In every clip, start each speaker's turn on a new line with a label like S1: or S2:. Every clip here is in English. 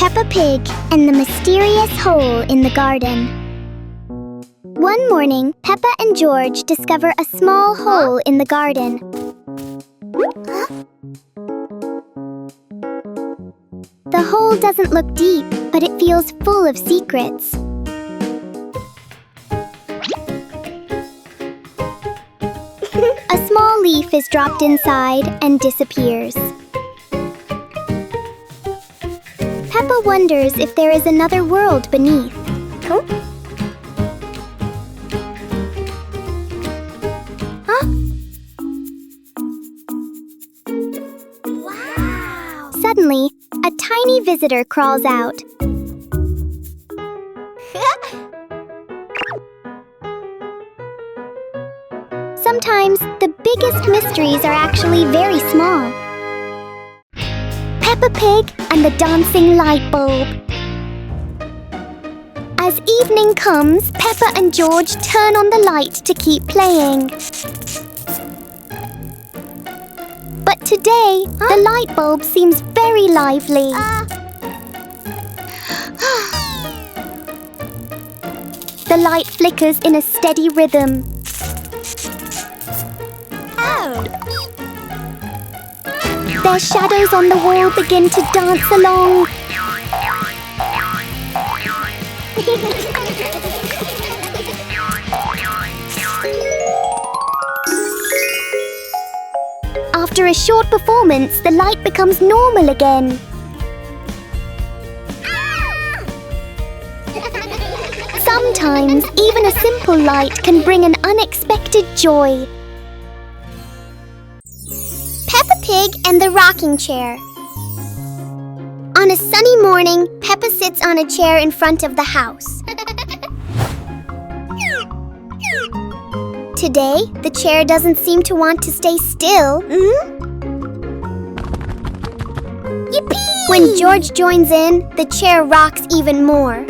S1: Peppa Pig and the Mysterious Hole in the Garden. One morning, Peppa and George discover a small hole in the garden. The hole doesn't look deep, but it feels full of secrets. A small leaf is dropped inside and disappears. Peppa wonders if there is another world beneath. Huh? Wow! Suddenly, a tiny visitor crawls out. Sometimes, the biggest mysteries are actually very small. Peppa Pig and the dancing light bulb. As evening comes, Peppa and George turn on the light to keep playing. But today, the light bulb seems very lively. The light flickers in a steady rhythm. Their shadows on the wall begin to dance along. After a short performance, the light becomes normal again. Sometimes, even a simple light can bring an unexpected joy. Peppa Pig and the rocking chair. On a sunny morning, Peppa sits on a chair in front of the house. Today, the chair doesn't seem to want to stay still. Yippee! When George joins in, the chair rocks even more.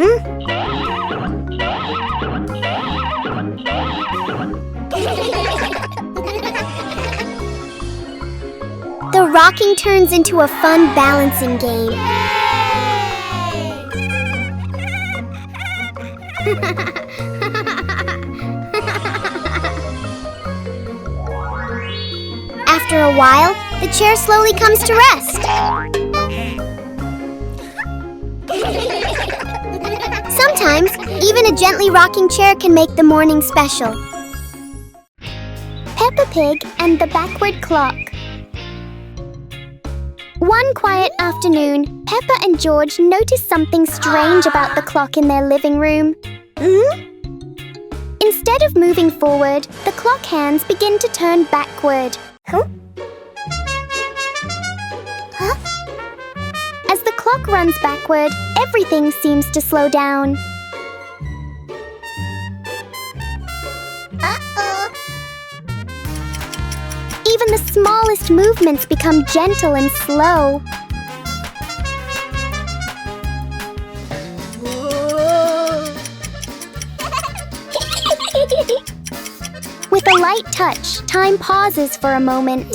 S1: The rocking turns into a fun balancing game. After a while, the chair slowly comes to rest. Sometimes, even a gently rocking chair can make the morning special. Peppa Pig and the backward clock. One quiet afternoon, Peppa and George notice something strange about the clock in their living room. Instead of moving forward, the clock hands begin to turn backward. As the clock runs backward, everything seems to slow down. Even the smallest movements become gentle and slow. With a light touch, time pauses for a moment.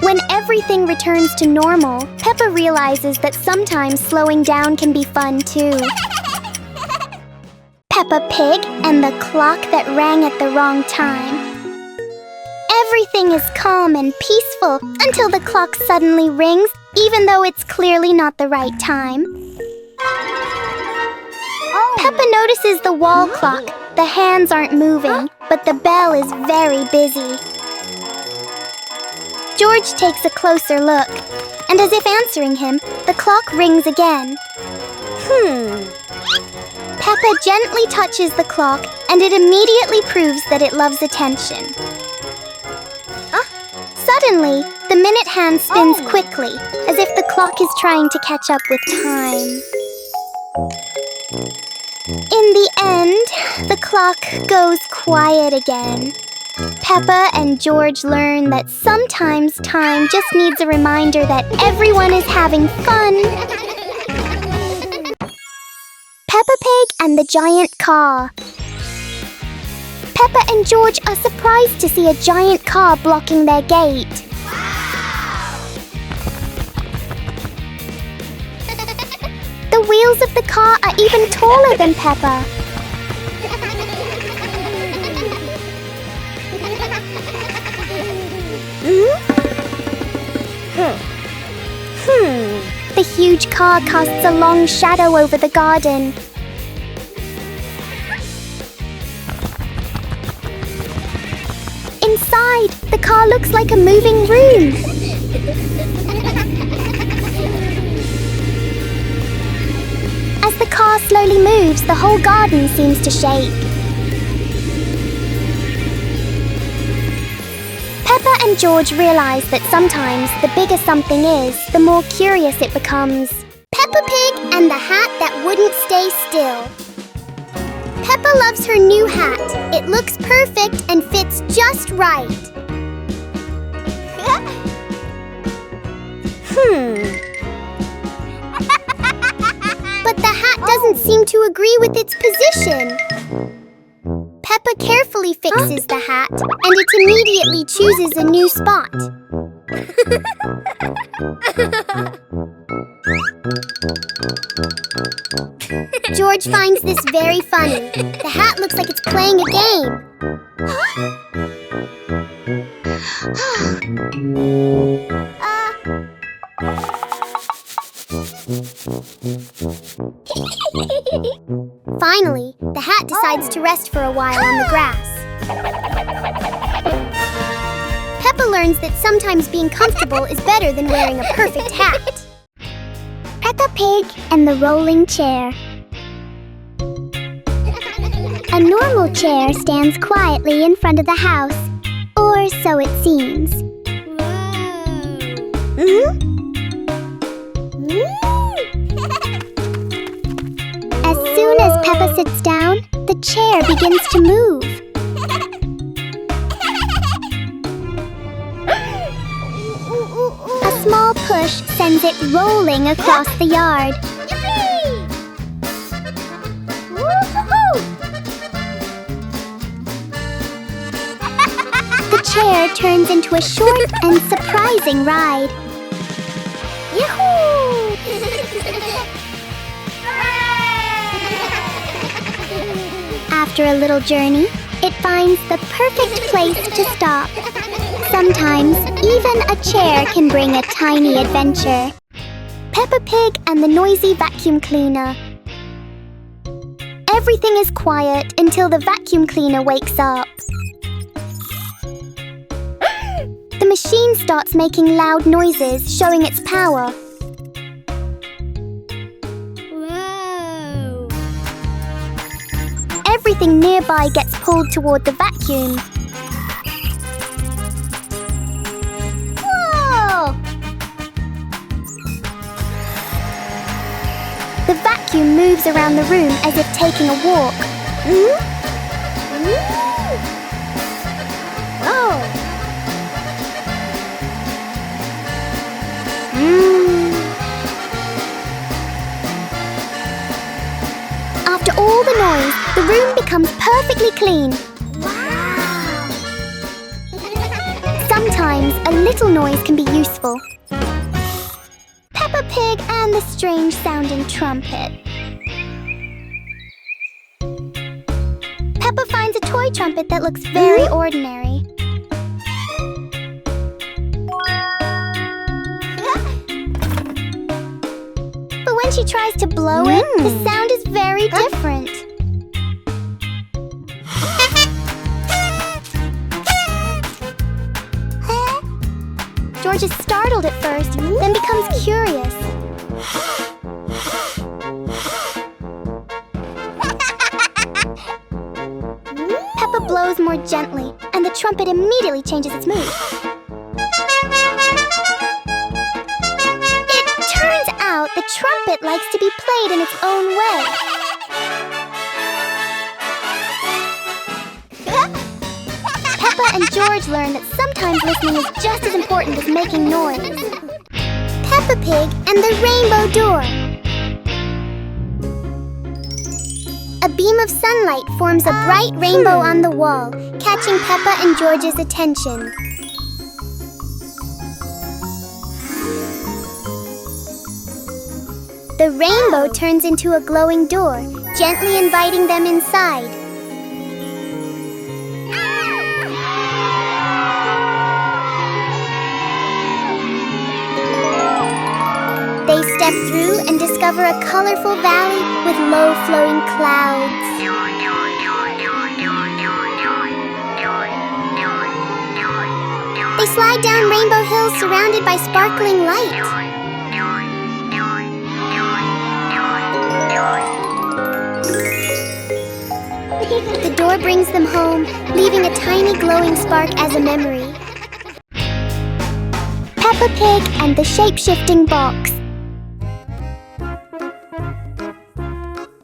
S1: When everything returns to normal, Peppa realizes that sometimes slowing down can be fun too. Peppa Pig and the clock that rang at the wrong time. Everything is calm and peaceful until the clock suddenly rings, even though it's clearly not the right time. Peppa notices the wall clock. The hands aren't moving, but the bell is very busy. George takes a closer look, and as if answering him, the clock rings again. Peppa gently touches the clock, and it immediately proves that it loves attention. Suddenly, the minute hand spins quickly, as if the clock is trying to catch up with time. In the end, the clock goes quiet again. Peppa and George learn that sometimes time just needs a reminder that everyone is having fun. Peppa Pig and the giant car. Peppa and George are surprised to see a giant car blocking their gate. The wheels of the car are even taller than Peppa. The huge car casts a long shadow over the garden. Inside, the car looks like a moving room. As the car slowly moves, the whole garden seems to shake. Peppa and George realize that sometimes the bigger something is, the more curious it becomes. Peppa Pig and the hat that wouldn't stay still. Peppa loves her new hat. It looks perfect and fits just right. But the hat doesn't seem to agree with its position. Peppa carefully fixes the hat, and it immediately chooses a new spot. George finds this very funny. The hat looks like it's playing a game. Finally, the hat decides to rest for a while on the grass. Peppa learns that sometimes being comfortable is better than wearing a perfect hat. Peppa Pig and the rolling chair. A normal chair stands quietly in front of the house, or so it seems. As soon as Peppa sits down, the chair begins to move. A small push sends it rolling across the yard. The chair turns into a short and surprising ride. Yahoo! After a little journey, it finds the perfect place to stop. Sometimes, even a chair can bring a tiny adventure. Peppa Pig and the noisy vacuum cleaner. Everything is quiet until the vacuum cleaner wakes up. The machine starts making loud noises, showing its power. Whoa! Everything nearby gets pulled toward the vacuum. Whoa! The vacuum moves around the room as if taking a walk. Oh! After all the noise, the room becomes perfectly clean. Wow! Sometimes a little noise can be useful. Peppa Pig and the strange-sounding trumpet. Peppa finds a toy trumpet that looks very ordinary. But when she tries to blow it, the sound is very different. George is startled at first, then becomes curious. Peppa blows more gently, and the trumpet immediately changes its mood. It turns out the trumpet likes to be played in its own way. Peppa and George learn that sometimes listening is just as important as making noise. Peppa Pig and the Rainbow Door. A beam of sunlight forms a bright rainbow on the wall, catching Peppa and George's attention. The rainbow turns into a glowing door, gently inviting them inside. They step through and discover a colorful valley with low-flowing clouds. They slide down Rainbow Hill surrounded by sparkling light. The door brings them home, leaving a tiny glowing spark as a memory. Peppa Pig and the shape-shifting box.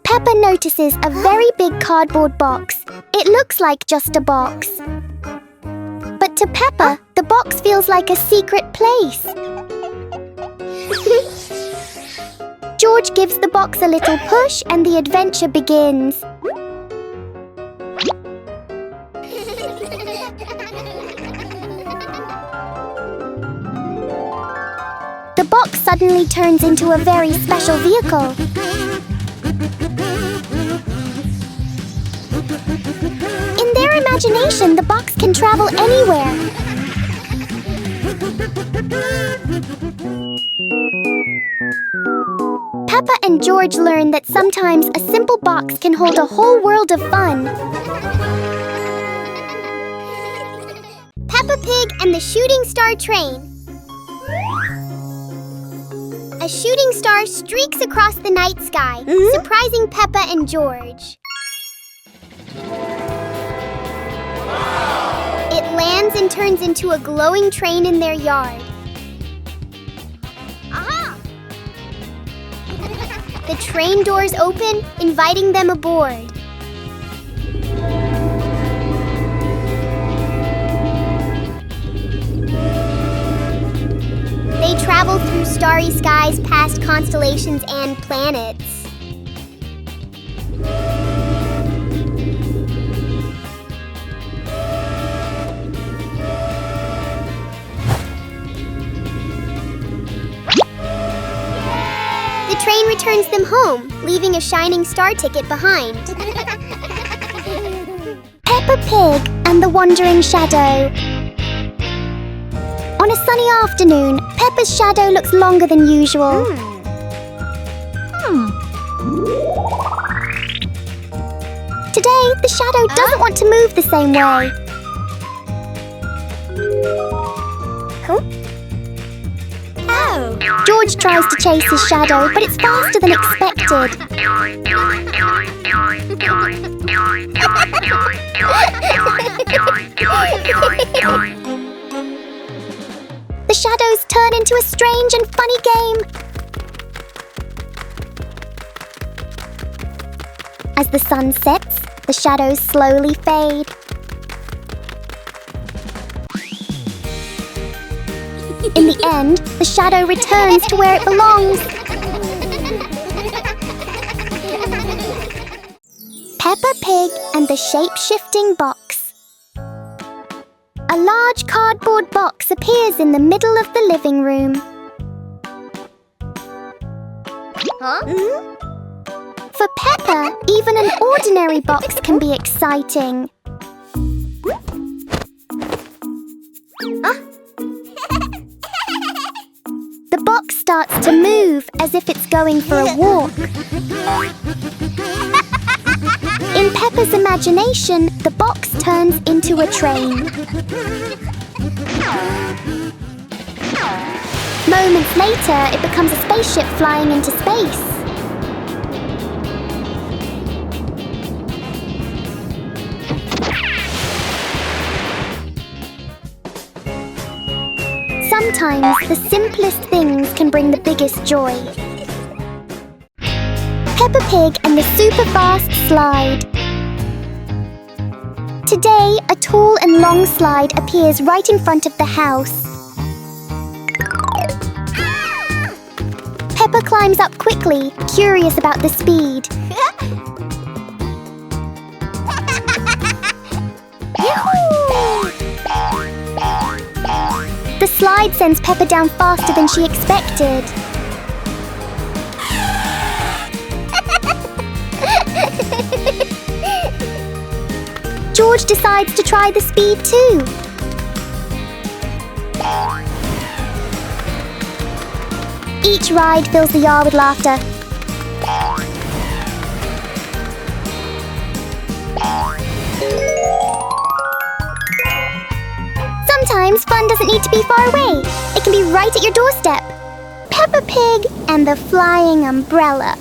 S1: Peppa notices a very big cardboard box. It looks like just a box. But to Peppa, the box feels like a secret place. George gives the box a little push and the adventure begins. The box suddenly turns into a very special vehicle. In their imagination, the box can travel anywhere. Peppa and George learn that sometimes a simple box can hold a whole world of fun. Peppa Pig and the Shooting Star Train. A shooting star streaks across the night sky, surprising Peppa and George. It lands and turns into a glowing train in their yard. The train doors open, inviting them aboard. They travel through starry skies past constellations and planets. The train returns them home, leaving a shining star ticket behind. Peppa Pig and the Wandering Shadow. On a sunny afternoon, Peppa's shadow looks longer than usual. Today, the shadow doesn't want to move the same way. George tries to chase his shadow, but it's faster than expected. The shadows turn into a strange and funny game. As the sun sets, the shadows slowly fade. In the end, the shadow returns to where it belongs. Peppa Pig and the Shape-Shifting Box. A large cardboard box appears in the middle of the living room. For Peppa, even an ordinary box can be exciting. The box starts to move as if it's going for a walk. In Peppa's imagination, the box turns into a train. Moments later, it becomes a spaceship flying into space. Sometimes the simplest things can bring the biggest joy. Peppa Pig and the super fast slide. Today, a tall and long slide appears right in front of the house. Peppa climbs up quickly, curious about the speed. The slide sends Peppa down faster than she expected. George decides to try the speed too. Each ride fills the yard with laughter. Sometimes fun doesn't need to be far away. It can be right at your doorstep. Peppa Pig and the flying umbrella.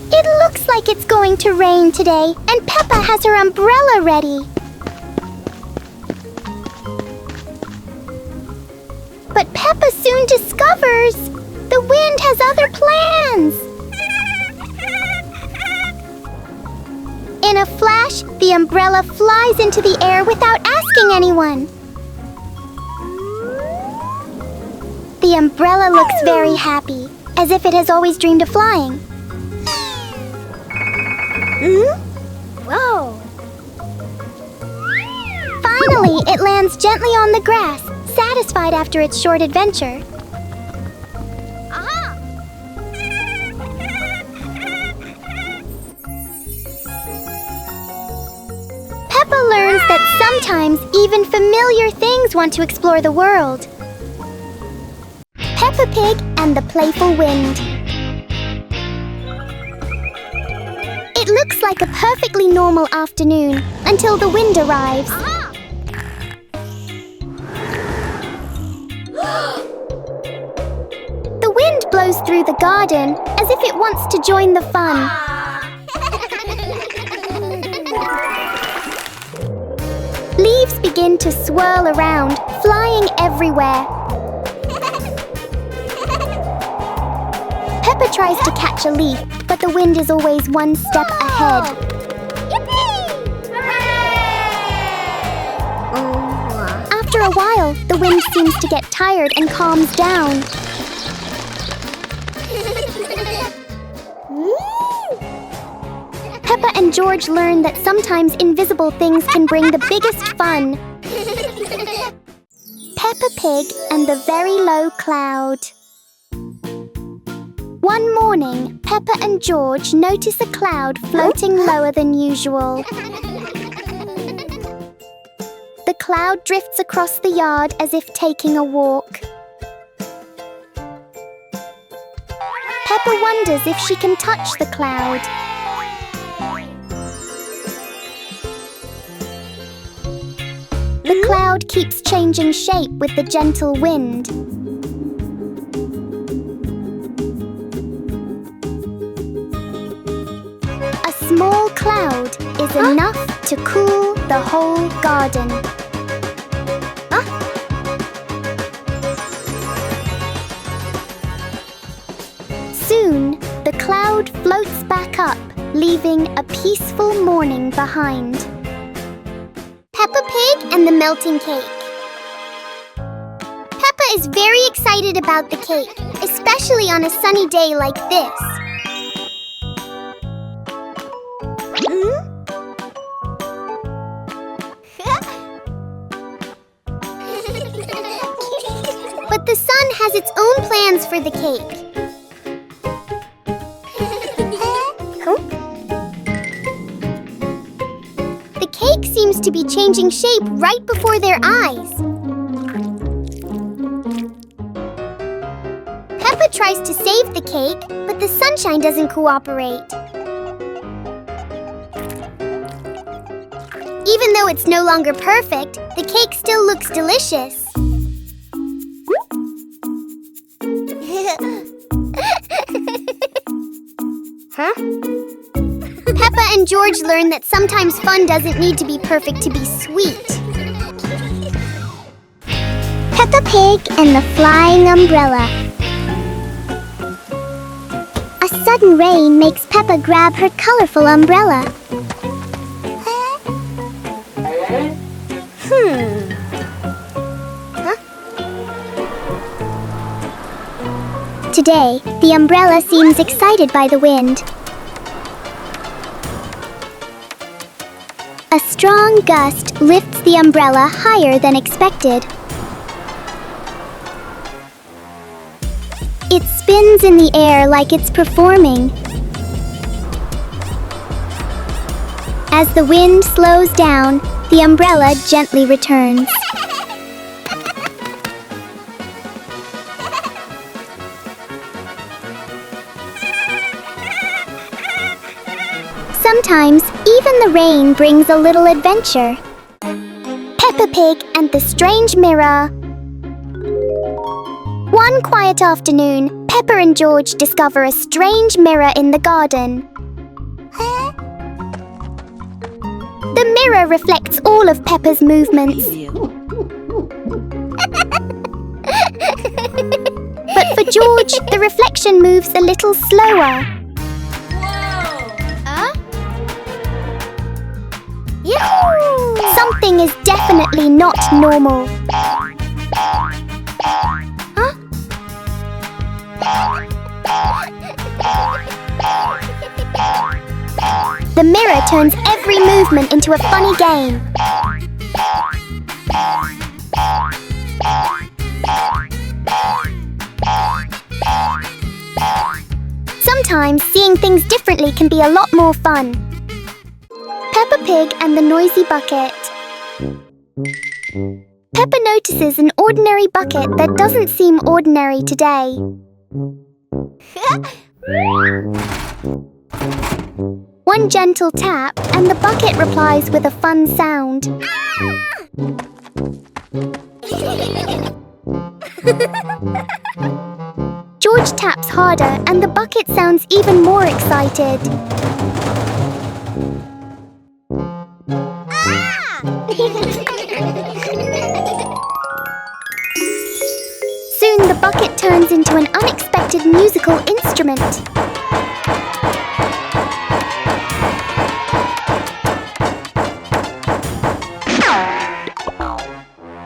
S1: It looks like it's going to rain today, and Peppa has her umbrella ready. But Peppa soon discovers the wind has other plans. In a flash, the umbrella flies into the air without asking anyone. The umbrella looks very happy, as if it has always dreamed of flying. Whoa! Finally, it lands gently on the grass, satisfied after its short adventure. Peppa learns that sometimes even familiar things want to explore the world. Peppa Pig and the Playful Wind. It looks like a perfectly normal afternoon until the wind arrives. The wind blows through the garden as if it wants to join the fun. Leaves begin to swirl around, flying everywhere. Peppa tries to catch a leaf, but the wind is always one step ahead. After a while, the wind seems to get tired and calms down. Peppa and George learn that sometimes invisible things can bring the biggest fun. Peppa Pig and the Very Low Cloud. One morning, Peppa and George notice a cloud floating lower than usual. The cloud drifts across the yard as if taking a walk. Peppa wonders if she can touch the cloud. The cloud keeps changing shape with the gentle wind. A small cloud is enough to cool the whole garden. Soon, the cloud floats back up, leaving a peaceful morning behind. Peppa Pig and the Melting Cake. Peppa is very excited about the cake, especially on a sunny day like this. But the sun has its own plans for the cake. The cake seems to be changing shape right before their eyes. Peppa tries to save the cake, but the sunshine doesn't cooperate. Even though it's no longer perfect, the cake still looks delicious. Peppa and George learn that sometimes fun doesn't need to be perfect to be sweet. Peppa Pig and the Flying Umbrella. A sudden rain makes Peppa grab her colorful umbrella. Today, the umbrella seems excited by the wind. A strong gust lifts the umbrella higher than expected. It spins in the air like it's performing. As the wind slows down, the umbrella gently returns. Sometimes, even the rain brings a little adventure. Peppa Pig and the Strange Mirror. One quiet afternoon, Peppa and George discover a strange mirror in the garden. The mirror reflects all of Peppa's movements. But for George, the reflection moves a little slower. Something is definitely not normal. The mirror turns every movement into a funny game. Sometimes seeing things differently can be a lot more fun. Peppa Pig and the Noisy Bucket. Peppa notices an ordinary bucket that doesn't seem ordinary today. One gentle tap and the bucket replies with a fun sound. George taps harder and the bucket sounds even more excited. Soon the bucket turns into an unexpected musical instrument.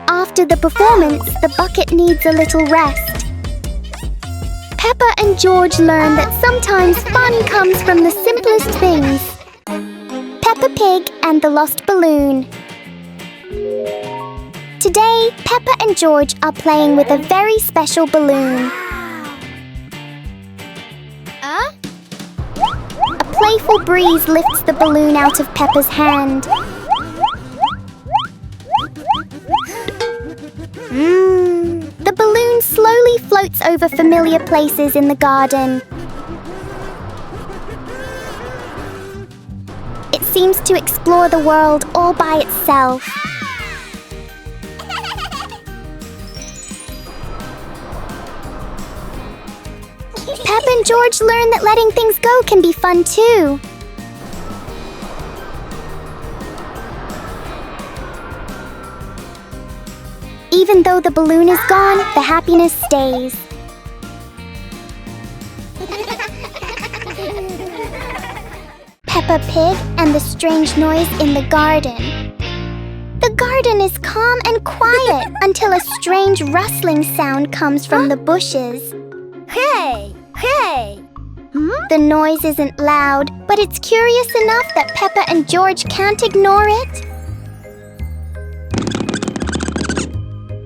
S1: After the performance, the bucket needs a little rest. Peppa and George learn that sometimes fun comes from the simplest things. Peppa Pig and the Lost Balloon. Today, Peppa and George are playing with a very special balloon. A playful breeze lifts the balloon out of Peppa's hand. The balloon slowly floats over familiar places in the garden. It seems to explore the world all by itself. Peppa and George learn that letting things go can be fun too. Even though the balloon is gone, the happiness stays. Peppa Pig and the Strange Noise in the Garden. The garden is calm and quiet until a strange rustling sound comes from the bushes. Hey! Hey! The noise isn't loud, but it's curious enough that Peppa and George can't ignore it.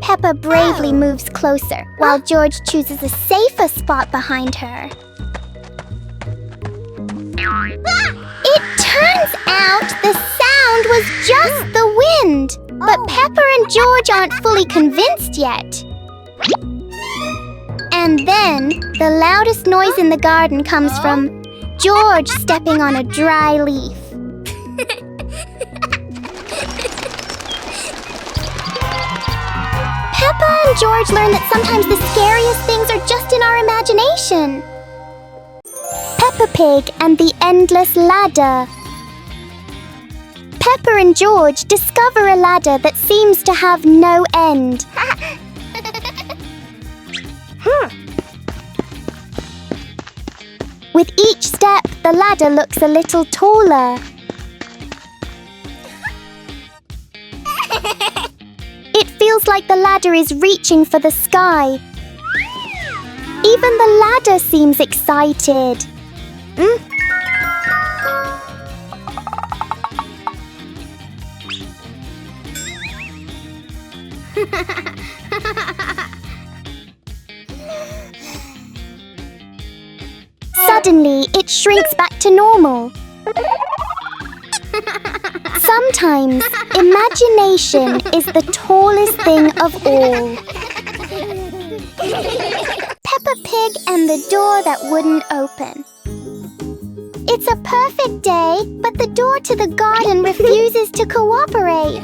S1: Peppa bravely moves closer, while George chooses a safer spot behind her. It turns out the sound was just the wind, but Peppa and George aren't fully convinced yet. And then, the loudest noise in the garden comes from George stepping on a dry leaf. Peppa and George learn that sometimes the scariest things are just in our imagination. Peppa Pig and the Endless Ladder. Peppa and George discover a ladder that seems to have no end. With each step, the ladder looks a little taller. It feels like the ladder is reaching for the sky. Even the ladder seems excited. Suddenly, it shrinks back to normal. Sometimes imagination is the tallest thing of all. Peppa Pig and the door that wouldn't open. It's a perfect day, but the door to the garden refuses to cooperate.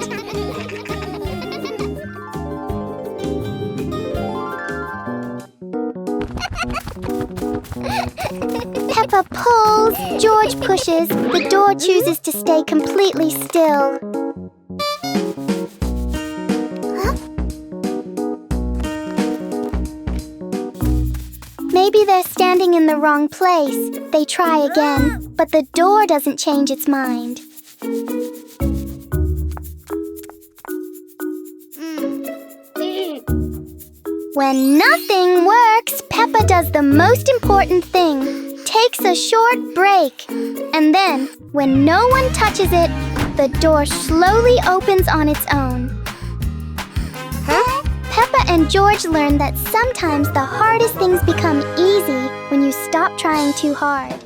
S1: Peppa pulls, George pushes, the door chooses to stay completely still. Maybe they're standing in the wrong place. They try again, but the door doesn't change its mind. When nothing works, Peppa does the most important thing. Takes a short break. And then, when no one touches it, the door slowly opens on its own. Peppa and George learn that sometimes the hardest things become easy when you stop trying too hard.